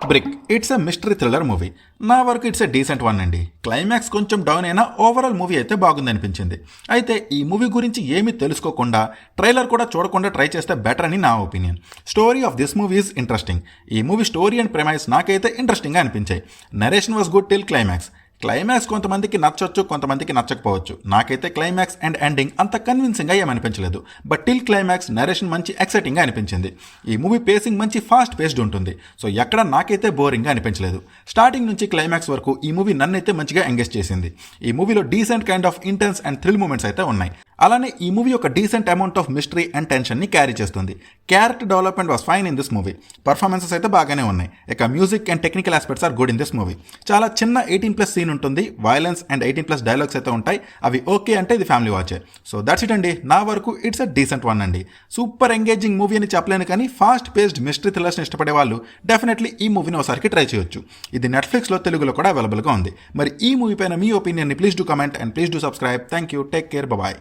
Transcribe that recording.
Brick it's a mystery thriller movie. నా వరకు it's a decent one అండి. Climax కొంచెం డౌన్ అయినా ఓవరాల్ మూవీ అయితే బాగుంది అనిపించింది. అయితే ఈ మూవీ గురించి ఏమీ తెలుసుకోకుండా ట్రైలర్ కూడా చూడకుండా ట్రై చేస్తే బెటర్ అని నా opinion. Story of this movie is interesting. ఈ మూవీ స్టోరీ అండ్ ప్రెమైస్ నాకైతే ఇంట్రెస్టింగ్గా అనిపించాయి. Narration was good till climax. Climax కొంతమందికి నచ్చొచ్చు, కొంతమందికి నచ్చకపోవచ్చు. నాకైతే క్లైమాక్స్ అండ్ ఎండింగ్ అంత కన్విన్సింగ్గా ఏమనిపించలేదు. బట్ టిల్ క్లైమాక్స్ నరేషన్ మంచి ఎక్సైటింగ్గా అనిపించింది. ఈ మూవీ పేసింగ్ మంచి ఫాస్ట్ పేస్డ్ ఉంటుంది. సో ఎక్కడ నాకైతే బోరింగ్గా అనిపించలేదు. స్టార్టింగ్ నుంచి క్లైమాక్స్ వరకు ఈ మూవీ నన్నైతే మంచిగా ఎంగేజ్ చేసింది. ఈ మూవీలో decent kind of intense and thrill moments అయితే ఉన్నాయి. అలానే ఈ మూవీ ఒక decent amount of mystery and టెన్షన్ని క్యారీ చేస్తుంది. Character development was fine in this movie. Performances అయితే బాగానే ఉన్నాయి. ఇక music and technical aspects are good in this movie. చాలా చిన్న 18+ సీన్ ఉంటుంది. వైలెన్స్ అండ్ 18+ డైలాగ్స్ అయితే ఉంటాయి. అవి ఓకే అంటే ఇది ఫ్యామిలీ వాచే. సో దట్స్ ఇట్ అండి. నా వరకు ఇట్స్ అ డీసెంట్ వన్ అండి. సూపర్ ఎంగేజింగ్ మూవీ అని చెప్పలేను, కానీ ఫాస్ట్ పేస్డ్ మిస్టరీ థ్రిల్లర్స్ని ఇష్టపడే వాళ్ళు డెఫినెట్లీ ఈ మూవీని ఒకసారికి ట్రై చేయొచ్చు. ఇది నెట్ఫ్లిక్స్లో తెలుగులో కూడా అవైలబుల్గా ఉంది. మరి ఈ మూవీ పైన మీ ఒపీనియన్ని please do comment and please do subscribe. Thank you. Take care. Bye.